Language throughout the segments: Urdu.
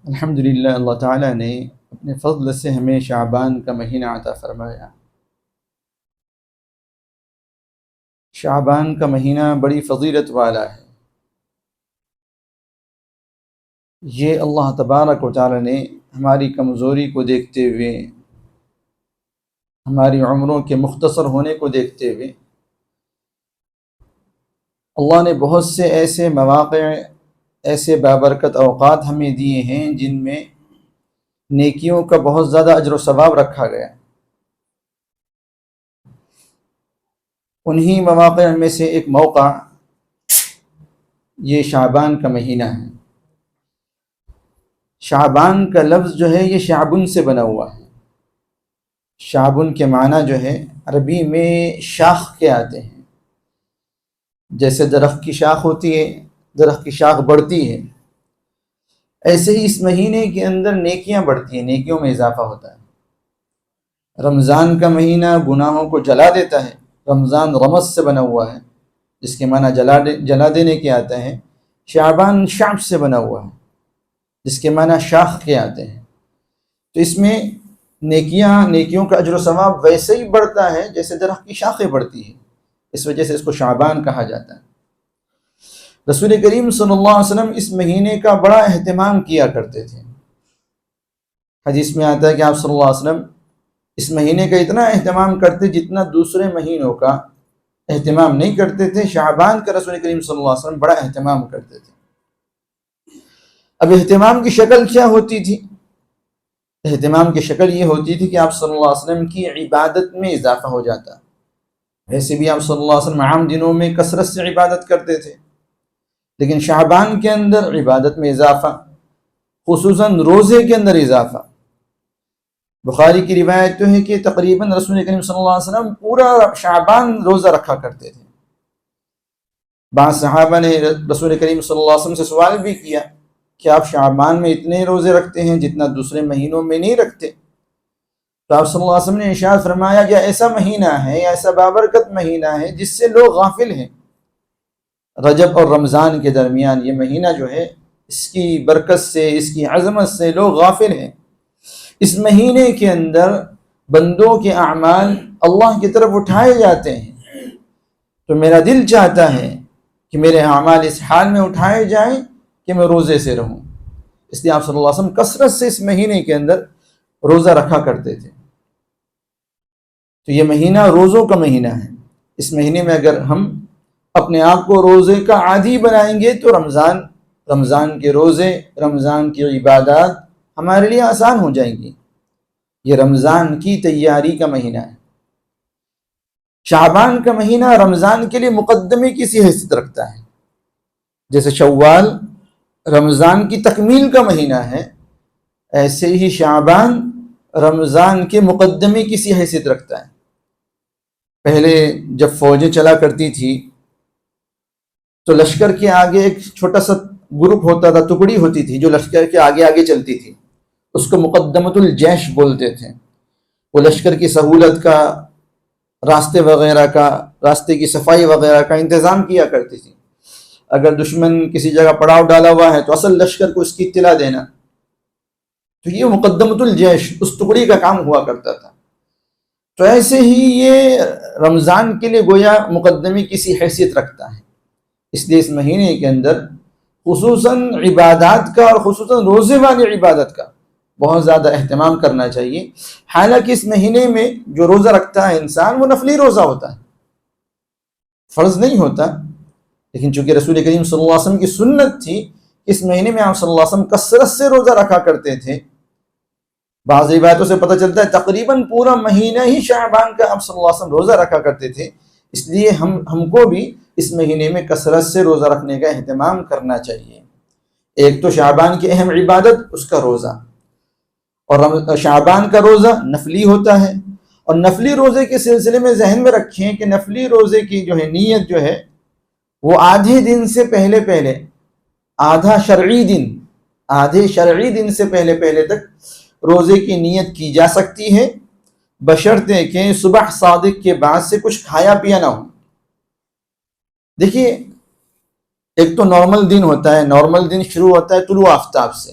الحمدللہ اللہ تعالیٰ نے اپنے فضل سے ہمیں شعبان کا مہینہ عطا فرمایا۔ شعبان کا مہینہ بڑی فضیلت والا ہے۔ یہ اللہ تبارک و تعالیٰ نے ہماری کمزوری کو دیکھتے ہوئے، ہماری عمروں کے مختصر ہونے کو دیکھتے ہوئے، اللہ نے بہت سے ایسے مواقع، ایسے بابرکت اوقات ہمیں دیے ہیں جن میں نیکیوں کا بہت زیادہ اجر و ثواب رکھا گیا۔ انہی مواقع میں سے ایک موقع یہ شعبان کا مہینہ ہے۔ شعبان کا لفظ جو ہے یہ شعبن سے بنا ہوا ہے۔ شعبن کے معنی جو ہے عربی میں شاخ کے آتے ہیں، جیسے درخت کی شاخ ہوتی ہے، درخت کی شاخ بڑھتی ہے، ایسے ہی اس مہینے کے اندر نیکیاں بڑھتی ہیں، نیکیوں میں اضافہ ہوتا ہے۔ رمضان کا مہینہ گناہوں کو جلا دیتا ہے۔ رمضان رمض سے بنا ہوا ہے، جس کے معنی جلا دینے کے آتے ہیں۔ شعبان شعب سے بنا ہوا ہے، جس کے معنی شاخ کے آتے ہیں۔ تو اس میں نیکیوں کا اجر و ثواب ویسے ہی بڑھتا ہے جیسے درخت کی شاخیں بڑھتی ہیں، اس وجہ سے اس کو شعبان کہا جاتا ہے۔ رسول کریم صلی اللہ علیہ وسلم اس مہینے کا بڑا اہتمام کیا کرتے تھے۔ حدیث میں آتا ہے کہ آپ صلی اللہ علیہ وسلم اس مہینے کا اتنا اہتمام کرتے جتنا دوسرے مہینوں کا اہتمام نہیں کرتے تھے۔ شعبان کا رسول کریم صلی اللہ علیہ وسلم بڑا اہتمام کرتے تھے۔ اب اہتمام کی شکل کیا ہوتی تھی؟ اہتمام کی شکل یہ ہوتی تھی کہ آپ صلی اللہ علیہ وسلم کی عبادت میں اضافہ ہو جاتا۔ ویسے بھی آپ صلی اللہ علیہ وسلم عام دنوں میں کثرت سے عبادت کرتے تھے، لیکن شعبان کے اندر عبادت میں اضافہ، خصوصاً روزے کے اندر اضافہ۔ بخاری کی روایت تو ہے کہ تقریباً رسول کریم صلی اللہ علیہ وسلم پورا شعبان روزہ رکھا کرتے تھے۔ بعض صحابہ نے رسول کریم صلی اللہ علیہ وسلم سے سوال بھی کیا کہ آپ شعبان میں اتنے روزے رکھتے ہیں جتنا دوسرے مہینوں میں نہیں رکھتے؟ تو آپ صلی اللہ علیہ وسلم نے ارشاد فرمایا کہ ایسا مہینہ ہے، ایسا بابرکت مہینہ ہے جس سے لوگ غافل ہیں۔ رجب اور رمضان کے درمیان یہ مہینہ جو ہے، اس کی برکت سے، اس کی عظمت سے لوگ غافل ہیں۔ اس مہینے کے اندر بندوں کے اعمال اللہ کی طرف اٹھائے جاتے ہیں، تو میرا دل چاہتا ہے کہ میرے اعمال اس حال میں اٹھائے جائیں کہ میں روزے سے رہوں۔ اس لیے آپ صلی اللہ علیہ وسلم کثرت سے اس مہینے کے اندر روزہ رکھا کرتے تھے۔ تو یہ مہینہ روزوں کا مہینہ ہے۔ اس مہینے میں اگر ہم اپنے آپ کو روزے کا عادی بنائیں گے تو رمضان کے روزے، رمضان کی عبادات ہمارے لیے آسان ہو جائیں گی۔ یہ رمضان کی تیاری کا مہینہ ہے۔ شعبان کا مہینہ رمضان کے لیے مقدمے کی سی حیثیت رکھتا ہے۔ جیسے شوال رمضان کی تکمیل کا مہینہ ہے، ایسے ہی شعبان رمضان کے مقدمے کی سی حیثیت رکھتا ہے۔ پہلے جب فوجیں چلا کرتی تھی تو لشکر کے آگے ایک چھوٹا سا گروپ ہوتا تھا، ٹکڑی ہوتی تھی جو لشکر کے آگے آگے چلتی تھی، اس کو مقدمۃ الجیش بولتے تھے۔ وہ لشکر کی سہولت کا، راستے وغیرہ کا، راستے کی صفائی وغیرہ کا انتظام کیا کرتی تھی۔ اگر دشمن کسی جگہ پڑاؤ ڈالا ہوا ہے تو اصل لشکر کو اس کی اطلاع دینا۔ تو یہ مقدمۃ الجیش اس ٹکڑی کا کام ہوا کرتا تھا۔ تو ایسے ہی یہ رمضان کے لیے گویا مقدمے کی سی حیثیت رکھتا ہے۔ اس لیے اس مہینے کے اندر خصوصاً عبادات کا اور خصوصاً روزے والی عبادت کا بہت زیادہ اہتمام کرنا چاہیے۔ حالانکہ اس مہینے میں جو روزہ رکھتا ہے انسان وہ نفلی روزہ ہوتا ہے، فرض نہیں ہوتا، لیکن چونکہ رسول کریم صلی اللہ علیہ وسلم کی سنت تھی، اس مہینے میں آپ صلی اللہ علیہ وسلم کثرت سے روزہ رکھا کرتے تھے۔ بعض روایتوں سے پتہ چلتا ہے تقریباً پورا مہینہ ہی شعبان کا آپ صلی اللہ علیہ وسلم روزہ رکھا کرتے تھے۔ اس لیے ہم کو بھی اس مہینے میں کثرت سے روزہ رکھنے کا اہتمام کرنا چاہیے۔ ایک تو شعبان کی اہم عبادت اس کا روزہ، اور شعبان کا روزہ نفلی ہوتا ہے۔ اور نفلی روزے کے سلسلے میں ذہن میں رکھیں کہ نفلی روزے کی جو ہے نیت جو ہے وہ آدھے دن سے پہلے آدھے شرعی دن سے پہلے تک روزے کی نیت کی جا سکتی ہے، بشرطے کہ صبح صادق کے بعد سے کچھ کھایا پیا نہ ہو۔ دیکھیے، ایک تو نارمل دن ہوتا ہے، نارمل دن شروع ہوتا ہے طلوع آفتاب سے،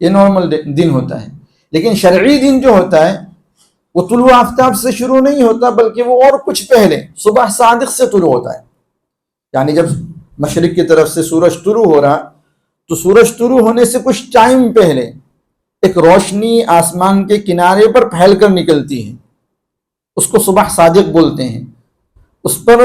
یہ نارمل دن ہوتا ہے. لیکن شرعی دن جو ہوتا ہے وہ طلوع آفتاب سے شروع نہیں ہوتا، بلکہ وہ اور کچھ پہلے صبح صادق سے طلوع ہوتا ہے. یعنی جب مشرق کی طرف سے سورج طلوع ہو رہا تو سورج طلوع ہونے سے کچھ ٹائم پہلے ایک روشنی آسمان کے کنارے پر پھیل کر نکلتی ہے، اس کو صبح صادق بولتے ہیں. اس پر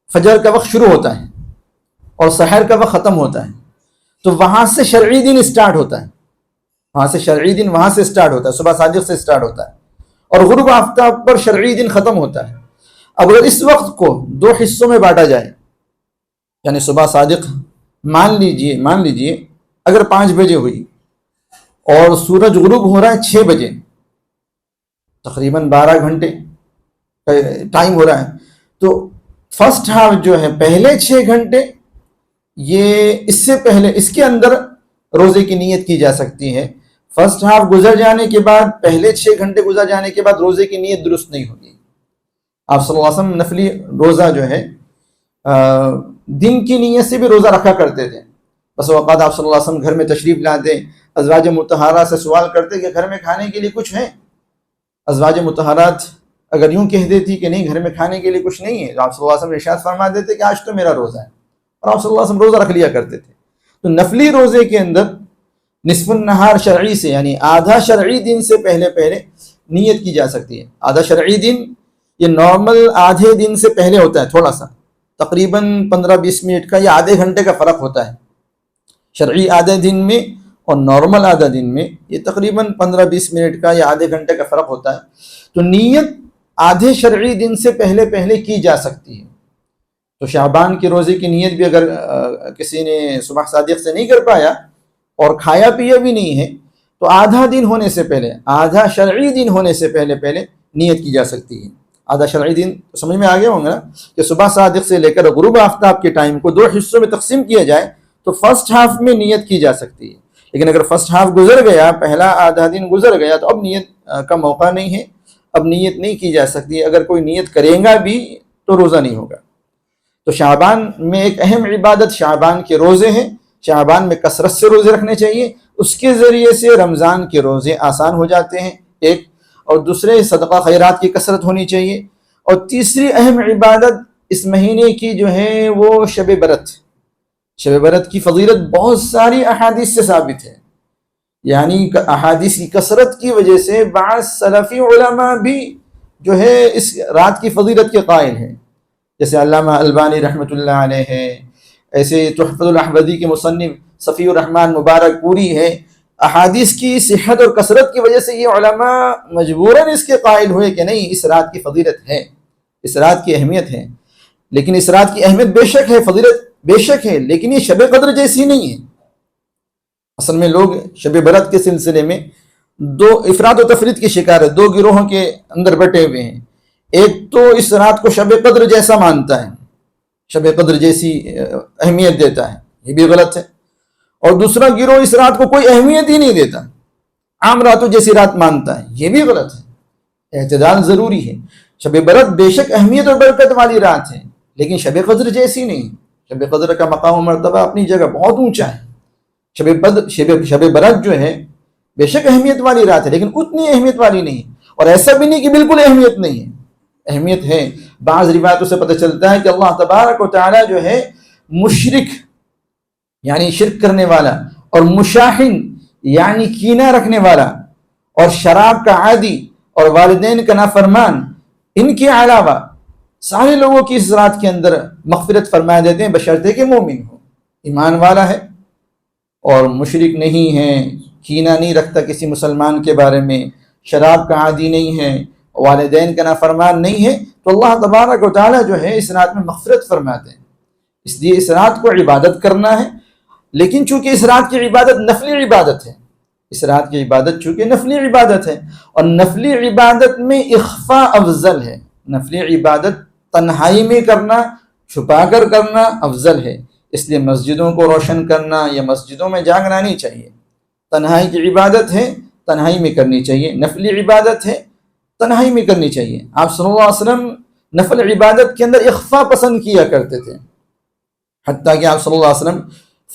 فجر کا وقت شروع ہوتا ہے اور سحر کا وقت ختم ہوتا ہے. تو وہاں سے شرعی دن اسٹارٹ ہوتا ہے، وہاں سے شرعی دن وہاں سے اسٹارٹ ہوتا ہے، صبح صادق سے اسٹارٹ ہوتا ہے اور غروب آفتاب پر شرعی دن ختم ہوتا ہے. اب اگر اس وقت کو دو حصوں میں بانٹا جائے، یعنی صبح صادق مان لیجئے اگر 5 بجے ہوئی اور سورج غروب ہو رہا ہے 6 بجے، تقریباً 12 گھنٹے ٹائم ہو رہا ہے. تو فرسٹ ہاف جو ہے پہلے 6 گھنٹے، یہ اس سے پہلے اس کے اندر روزے کی نیت کی جا سکتی ہے. فرسٹ ہاف گزر جانے کے بعد، پہلے 6 گھنٹے گزر جانے کے بعد روزے کی نیت درست نہیں ہوگی. آپ صلی اللہ علیہ وسلم نفلی روزہ جو ہے دن کی نیت سے بھی روزہ رکھا کرتے تھے. بس اوقات آپ صلی اللہ علیہ وسلم گھر میں تشریف لاتے، ازواج مطہرات سے سوال کرتے کہ گھر میں کھانے کے لیے کچھ ہے. ازواج مطہرات اگر یوں کہہ دیتی کہ نہیں گھر میں کھانے کے لیے کچھ نہیں ہے، تو آپ صلی اللہ علیہ وسلم ارشاد فرما دیتے کہ آج تو میرا روزہ ہے، اور آپ صلی اللہ علیہ وسلم روزہ رکھ لیا کرتے تھے. تو نفلی روزے کے اندر نصف النہار شرعی سے، یعنی آدھا شرعی دن سے پہلے نیت کی جا سکتی ہے. آدھا شرعی دن یہ نارمل آدھے دن سے پہلے ہوتا ہے، تھوڑا سا تقریباً 15-20 منٹ کا یا آدھے گھنٹے کا فرق ہوتا ہے. شرعی آدھے دن میں اور نارمل آدھا دن میں یہ تقریباً 15-20 منٹ کا یا آدھے گھنٹے کا فرق ہوتا ہے. تو نیت آدھے شرعی دن سے پہلے کی جا سکتی ہے. تو شعبان کے روزے کی نیت بھی اگر کسی نے صبح صادق سے نہیں کر پایا اور کھایا پیا بھی نہیں ہے، تو آدھا دن ہونے سے پہلے، آدھا شرعی دن ہونے سے پہلے نیت کی جا سکتی ہے. آدھا شرعی دن سمجھ میں آ گیا ہوں گا کہ صبح صادق سے لے کر غروب آفتاب کے ٹائم کو 2 حصوں میں تقسیم کیا جائے تو فرسٹ ہاف میں نیت کی جا سکتی ہے. لیکن اگر فرسٹ ہاف گزر گیا، پہلا آدھا دن گزر گیا، تو اب نیت کا موقع نہیں ہے، اب نیت نہیں کی جا سکتی. اگر کوئی نیت کرے گا بھی تو روزہ نہیں ہوگا. تو شعبان میں ایک اہم عبادت شعبان کے روزے ہیں. شعبان میں کثرت سے روزے رکھنے چاہیے، اس کے ذریعے سے رمضان کے روزے آسان ہو جاتے ہیں. ایک اور دوسرے صدقہ خیرات کی کثرت ہونی چاہیے. اور تیسری اہم عبادت اس مہینے کی جو ہے وہ شب برت. شب برت کی فضیلت بہت ساری احادیث سے ثابت ہے، یعنی احادیث کی کثرت کی وجہ سے بعض سلفی علماء بھی جو ہے اس رات کی فضیلت کے قائل ہیں، جیسے علامہ البانی رحمۃ اللہ علیہ ہے، ایسے تحفۃ الاحوذی کے مصنف صفی الرحمن مبارک پوری ہے. احادیث کی صحت اور کثرت کی وجہ سے یہ علماء مجبوراً اس کے قائل ہوئے کہ نہیں، اس رات کی فضیلت ہے، اس رات کی اہمیت ہے. لیکن اس رات کی اہمیت بے شک ہے، فضیلت بے شک ہے، لیکن یہ شب قدر جیسی نہیں ہے. اصل میں لوگ شب برات کے سلسلے میں 2 افراد و تفرید کی شکار ہے، 2 گروہوں کے اندر بٹے ہوئے ہیں. ایک تو اس رات کو شب قدر جیسا مانتا ہے، شب قدر جیسی اہمیت دیتا ہے، یہ بھی غلط ہے. اور دوسرا گروہ اس رات کو کوئی اہمیت ہی نہیں دیتا، عام راتوں جیسی رات مانتا ہے، یہ بھی غلط ہے. اعتدال ضروری ہے. شب برات بے شک اہمیت اور برکت والی رات ہے، لیکن شب قدر جیسی نہیں. شب قدر کا مقام و مرتبہ اپنی جگہ بہت اونچا ہے. شب برات جو ہے بے شک اہمیت والی رات ہے، لیکن اتنی اہمیت والی نہیں. اور ایسا بھی نہیں کہ بالکل اہمیت نہیں ہے، اہمیت ہے. بعض روایتوں سے پتہ چلتا ہے کہ اللہ تبارک و تعالی جو ہے مشرک یعنی شرک کرنے والا، اور مشاحن یعنی کینہ رکھنے والا، اور شراب کا عادی اور والدین کا نافرمان، ان کے علاوہ سارے لوگوں کی اس رات کے اندر مغفرت فرما دیتے ہیں، بشرطے کہ مومن ہو، ایمان والا ہے اور مشرک نہیں ہے، کینہ نہیں رکھتا کسی مسلمان کے بارے میں، شراب کا عادی نہیں ہے، والدین کا نافرمان نہیں ہے، تو اللہ تبارک و تعالی جو ہے اس رات میں مغفرت فرماتے ہیں. اس لیے اس رات کو عبادت کرنا ہے. لیکن چونکہ اس رات کی عبادت نفلی عبادت ہے، اس رات کی عبادت چونکہ نفلی عبادت ہے، اور نفلی عبادت میں اخفاء افضل ہے. نفلی عبادت تنہائی میں کرنا، چھپا کر کرنا افضل ہے. اس لیے مسجدوں کو روشن کرنا یا مسجدوں میں جاگنا نہیں چاہیے. تنہائی کی عبادت ہے، تنہائی میں کرنی چاہیے. نفلی عبادت ہے، تنہائی میں کرنی چاہیے. آپ صلی اللہ علیہ وسلم نفل عبادت کے اندر اخفاء پسند کیا کرتے تھے، حتیٰ کہ آپ صلی اللہ علیہ وسلم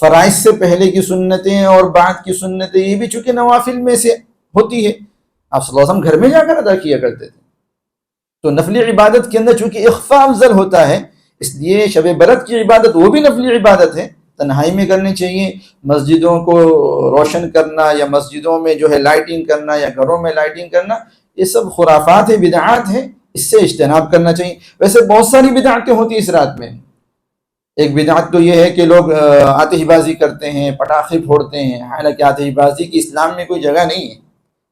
فرائض سے پہلے کی سنتیں اور بعد کی سنتیں یہ بھی چونکہ نوافل میں سے ہوتی ہے، آپ صلی اللہ علیہ وسلم گھر میں جا کر ادا کیا کرتے تھے، تو نفلی عبادت کے اندر چونکہ اخفاء افضل ہوتا ہے، اس لیے شب برات کی عبادت وہ بھی نفلی عبادت ہے، تنہائی میں کرنی چاہیے۔ مسجدوں کو روشن کرنا یا مسجدوں میں جو ہے لائٹنگ کرنا یا گھروں میں لائٹنگ کرنا، یہ سب خرافات ہیں، بدعات ہیں، اس سے اجتناب کرنا چاہیے۔ ویسے بہت ساری بدعتیں ہوتی ہیں اس رات میں۔ ایک بدعت تو یہ ہے کہ لوگ آتش بازی کرتے ہیں، پٹاخے پھوڑتے ہیں، حالانکہ آتش بازی کی اسلام میں کوئی جگہ نہیں ہے۔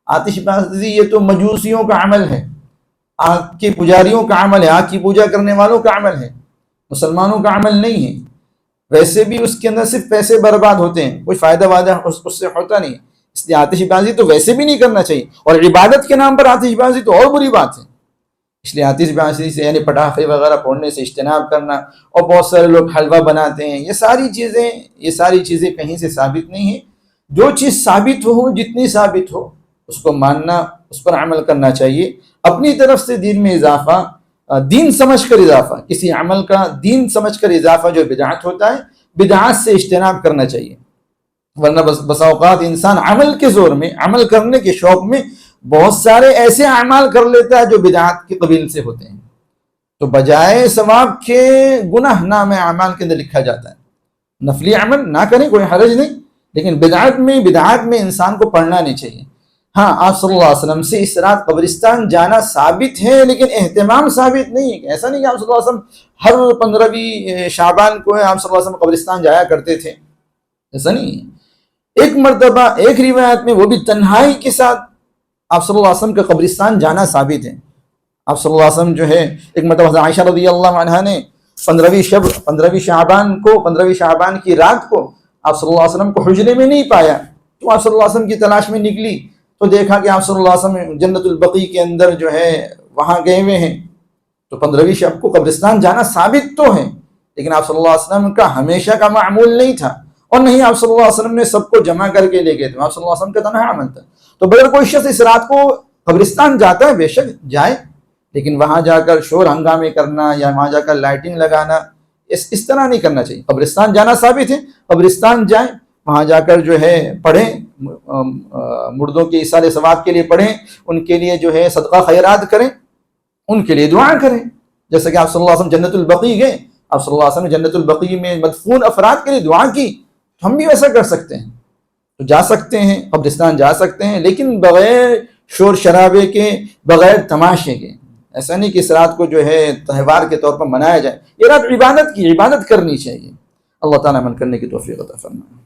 آتش بازی یہ تو مجوسیوں کا عمل ہے، آگ کے پجاریوں کا عمل ہے، آگ کی پوجا کرنے والوں کا عمل ہے، مسلمانوں کا عمل نہیں ہے۔ ویسے بھی اس کے اندر صرف پیسے برباد ہوتے ہیں، کوئی فائدہ وعدہ اس سے ہوتا نہیں، اس لیے آتش بازی تو ویسے بھی نہیں کرنا چاہیے، اور عبادت کے نام پر آتش بازی تو اور بری بات ہے۔ اس لیے آتش بازی سے یعنی پٹاخے وغیرہ پھوڑنے سے اجتناب کرنا، اور بہت سارے لوگ حلوہ بناتے ہیں، یہ ساری چیزیں کہیں سے ثابت نہیں ہیں۔ جو چیز ثابت ہو، جتنی ثابت ہو اس کو ماننا، اس پر عمل کرنا چاہیے۔ اپنی طرف سے دین میں اضافہ، دین سمجھ کر اضافہ، کسی عمل کا دین سمجھ کر اضافہ جو بدعت ہوتا ہے، بدعات سے اجتناب کرنا چاہیے۔ ورنہ بس اوقات انسان عمل کے زور میں، عمل کرنے کے شوق میں بہت سارے ایسے اعمال کر لیتا ہے جو بدعات کے قبیل سے ہوتے ہیں، تو بجائے ثواب کے گناہ نام اعمال کے اندر لکھا جاتا ہے۔ نفلی عمل نہ کریں، کوئی حرج نہیں، لیکن بدعات میں انسان کو پڑھنا نہیں چاہیے۔ ہاں، آپ صلی اللہ علیہ وسلم سے اس رات قبرستان جانا ثابت ہے، لیکن اہتمام ثابت نہیں ہے۔ ایسا نہیں کہ آپ صلی اللہ علیہ وسلم ہر 15ویں شعبان کو آپ صلی اللہ علیہ وسلم قبرستان جایا کرتے تھے، ایسا نہیں ہے۔ ایک مرتبہ ایک روایت میں، وہ بھی تنہائی کے ساتھ، آپ صلی اللہ علیہ وسلم کا قبرستان جانا ثابت ہے۔ آپ صلی اللہ علیہ وسلم جو ہے ایک مرتبہ حضرت عائشہ رضی اللہ عنہا نے 15ویں شعبان کی رات کو آپ صلی اللہ علیہ وسلم کو حجرے میں نہیں پایا، تو آپ صلی اللہ علیہ وسلم کی تلاش میں نکلی تو دیکھا کہ آپ صلی اللہ علیہ وسلم جنت البقیع کے اندر جو ہے وہاں گئے ہوئے ہیں۔ تو 15ویں شب کو قبرستان جانا ثابت تو ہے، لیکن آپ صلی اللہ علیہ وسلم کا ہمیشہ کا معمول نہیں تھا، اور نہیں آپ صلی اللہ علیہ وسلم نے سب کو جمع کر کے لے گئے تھے، آپ صلی اللہ علیہ وسلم کا تنہا عمل تھا۔ تو اگر کوئی شخص اس رات کو قبرستان جاتا ہے، بے شک جائے، لیکن وہاں جا کر شور ہنگامے کرنا یا وہاں جا کر لائٹنگ لگانا، اس طرح نہیں کرنا چاہیے۔ قبرستان جانا ثابت ہے، قبرستان جائیں، وہاں جا کر جو ہے پڑھیں، مردوں کے ایصال ثواب کے لیے پڑھیں، ان کے لیے جو ہے صدقہ خیرات کریں، ان کے لیے دعا کریں۔ جیسا کہ آپ صلی اللہ علیہ وسلم جنت البقیع گئے، آپ صلی اللہ علیہ وسلم نے جنت البقیع میں مدفون افراد کے لیے دعا کی، تو ہم بھی ویسا کر سکتے ہیں، تو جا سکتے ہیں، قبرستان جا سکتے ہیں، لیکن بغیر شور شرابے کے، بغیر تماشے کے۔ ایسا نہیں کہ اس رات کو جو ہے تہوار کے طور پر منایا جائے، یہ رات عبادت کی، عبادت کرنی چاہیے۔ اللہ تعالیٰ عمل کرنے کی توفیق عطا فرمائے۔